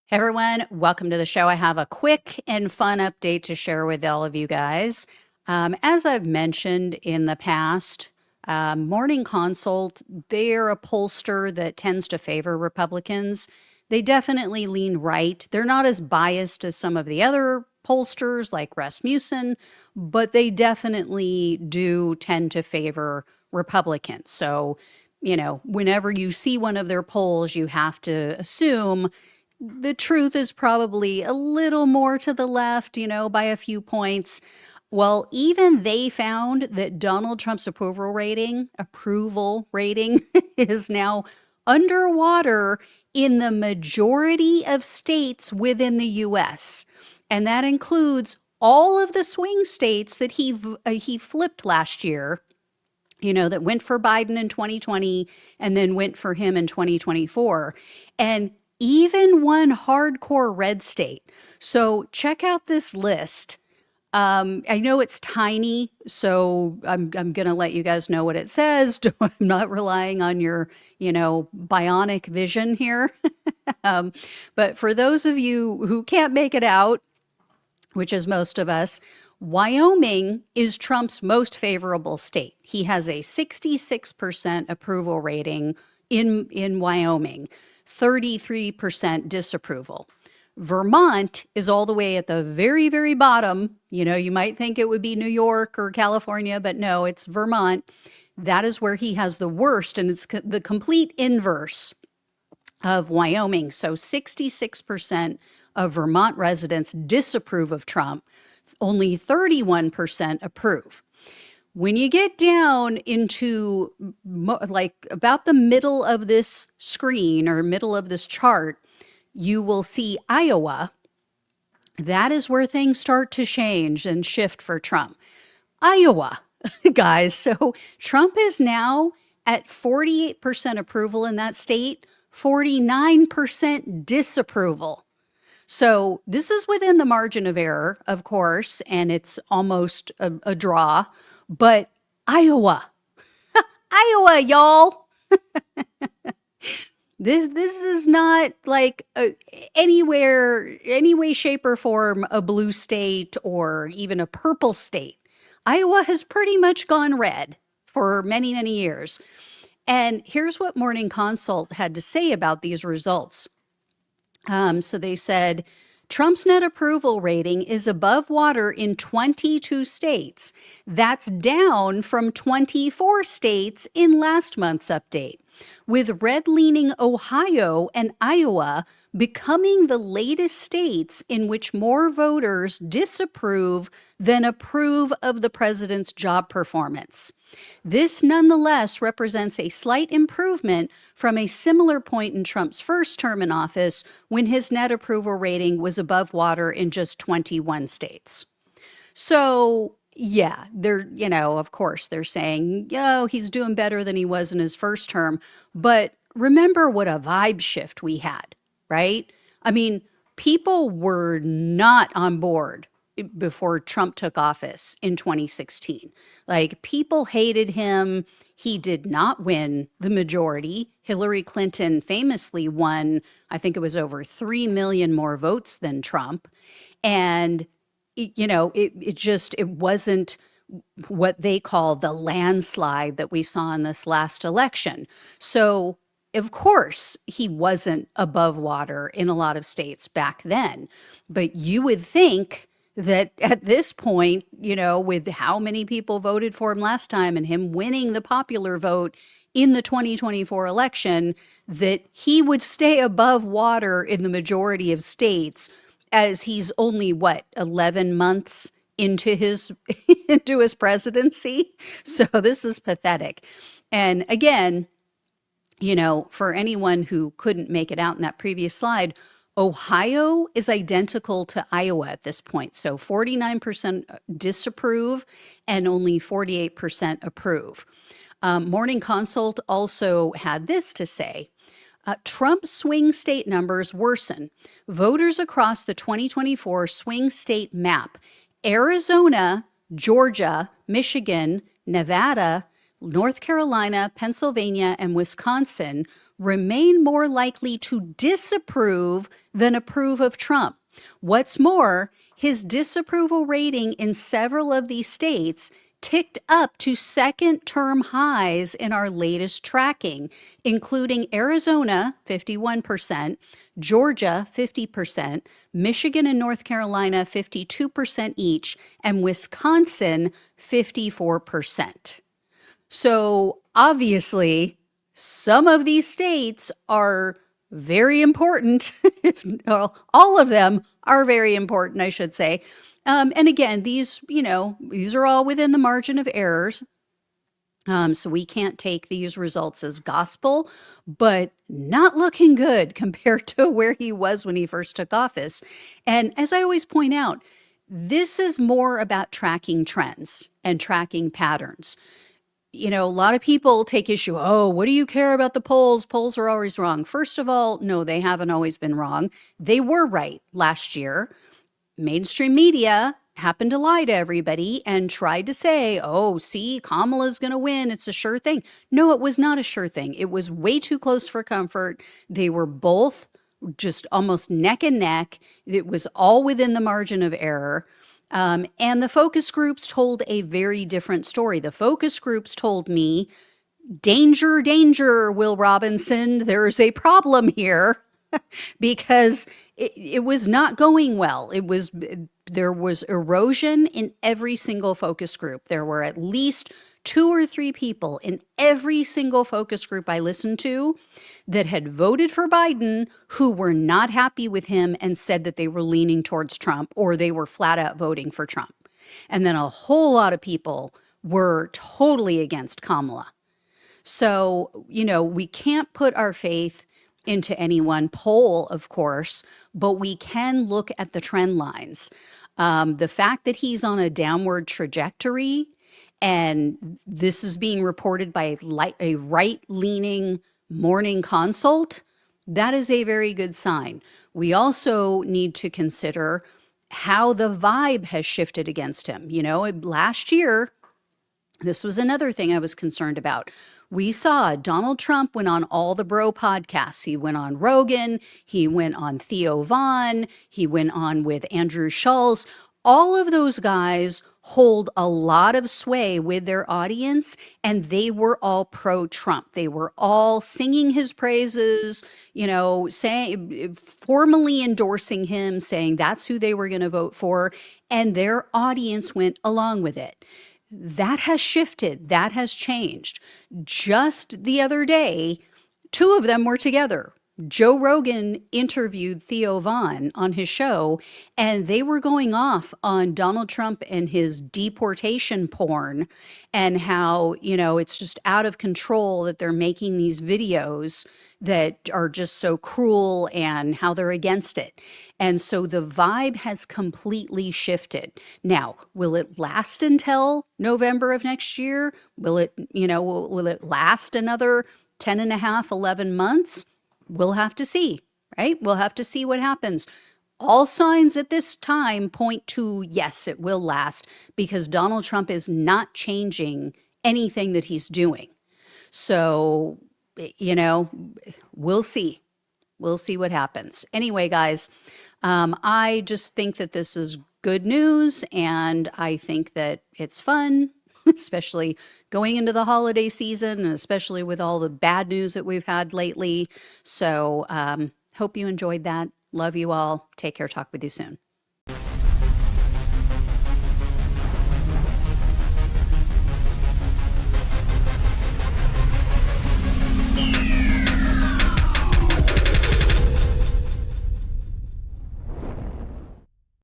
Hey everyone, welcome to the show. I have a quick and fun update to share with all of you guys. As I've mentioned in the past, Morning Consult, they're a pollster that tends to favor Republicans. They definitely lean right. They're not as biased as some of the other pollsters like Rasmussen, but they definitely do tend to favor Republicans. So, whenever you see one of their polls, you have to assume the truth is probably a little more to the left, by a few points. Well, even they found that Donald Trump's approval rating is now underwater in the majority of states within the US. And that includes all of the swing states that he flipped last year, that went for Biden in 2020 and then went for him in 2024. And even one hardcore red state. So check out this list. I know it's tiny, so I'm going to let you guys know what it says. I'm not relying on your, bionic vision here. But for those of you who can't make it out, which is most of us, Wyoming is Trump's most favorable state. He has a 66% approval rating in Wyoming, 33% disapproval. Vermont is all the way at the very, very bottom. You might think it would be New York or California, but no, it's Vermont. That is where he has the worst, and it's the complete inverse of Wyoming. So 66% of Vermont residents disapprove of Trump, only 31% approve. When you get down into like about the middle of this screen or middle of this chart, you will see Iowa. That is where things start to change and shift for Trump. Iowa, guys. So Trump is now at 48% approval in that state, 49% disapproval. So this is within the margin of error, of course, and it's almost a draw. But Iowa, Iowa, y'all. This is not like any way, shape, or form a blue state or even a purple state. Iowa has pretty much gone red for many, many years. And here's what Morning Consult had to say about these results. So they said, Trump's net approval rating is above water in 22 states. That's down from 24 states in last month's update, with red-leaning Ohio and Iowa becoming the latest states in which more voters disapprove than approve of the president's job performance. This nonetheless represents a slight improvement from a similar point in Trump's first term in office when his net approval rating was above water in just 21 states. So, yeah, of course, they're saying, he's doing better than he was in his first term. But remember what a vibe shift we had, right? I mean, people were not on board before Trump took office in 2016. Like, people hated him. He did not win the majority. Hillary Clinton famously won, I think it was over 3 million more votes than Trump. And, it wasn't what they call the landslide that we saw in this last election. So, of course, he wasn't above water in a lot of states back then. But you would think that at this point, with how many people voted for him last time and him winning the popular vote in the 2024 election, that he would stay above water in the majority of states, as he's only, 11 months into his presidency. So this is pathetic. And again, for anyone who couldn't make it out in that previous slide, Ohio is identical to Iowa at this point. So 49% disapprove and only 48% approve. Morning Consult also had this to say. Trump's swing state numbers worsen. Voters across the 2024 swing state map, Arizona, Georgia, Michigan, Nevada, North Carolina, Pennsylvania, and Wisconsin remain more likely to disapprove than approve of Trump. What's more, his disapproval rating in several of these states ticked up to second-term highs in our latest tracking, including Arizona, 51%, Georgia, 50%, Michigan and North Carolina, 52% each, and Wisconsin, 54%. So obviously, some of these states are very important. Well, all of them are very important, I should say. And again, these are all within the margin of errors. So we can't take these results as gospel, but not looking good compared to where he was when he first took office. And as I always point out, this is more about tracking trends and tracking patterns. A lot of people take issue. Oh, what do you care about the polls? Polls are always wrong. First of all, no, they haven't always been wrong. They were right last year. Mainstream media happened to lie to everybody and tried to say, oh, see, Kamala's going to win. It's a sure thing. No, it was not a sure thing. It was way too close for comfort. They were both just almost neck and neck. It was all within the margin of error. And the focus groups told a very different story. The focus groups told me, danger, danger, Will Robinson, there's a problem here. Because it was not going well. There was erosion in every single focus group. There were at least 2 or 3 people in every single focus group I listened to that had voted for Biden who were not happy with him and said that they were leaning towards Trump, or they were flat out voting for Trump. And then a whole lot of people were totally against Kamala. So, we can't put our faith into any one poll, of course, but we can look at the trend lines. The fact that he's on a downward trajectory, and this is being reported by a right-leaning morning consult, that is a very good sign. We also need to consider how the vibe has shifted against him. Last year, this was another thing I was concerned about. We saw Donald Trump went on all the bro podcasts. He went on Rogan. He went on Theo Vaughn. He went on with Andrew Schulz. All of those guys hold a lot of sway with their audience, and they were all pro-Trump. They were all singing his praises, formally endorsing him, saying that's who they were going to vote for, and their audience went along with it. That has shifted. That has changed. Just the other day, 2 of them were together. Joe Rogan interviewed Theo Vaughn on his show, and they were going off on Donald Trump and his deportation porn, and how, it's just out of control that they're making these videos that are just so cruel, and how they're against it. And so the vibe has completely shifted. Now, will it last until November of next year? Will it last another 10 and a half, 11 months? We'll have to see, right? We'll have to see what happens. All signs at this time point to, yes, it will last, because Donald Trump is not changing anything that he's doing. So, we'll see. We'll see what happens. Anyway, guys, I just think that this is good news, and I think that it's fun, especially going into the holiday season, and especially with all the bad news that we've had lately. So hope you enjoyed that. Love you all. Take care. Talk with you soon.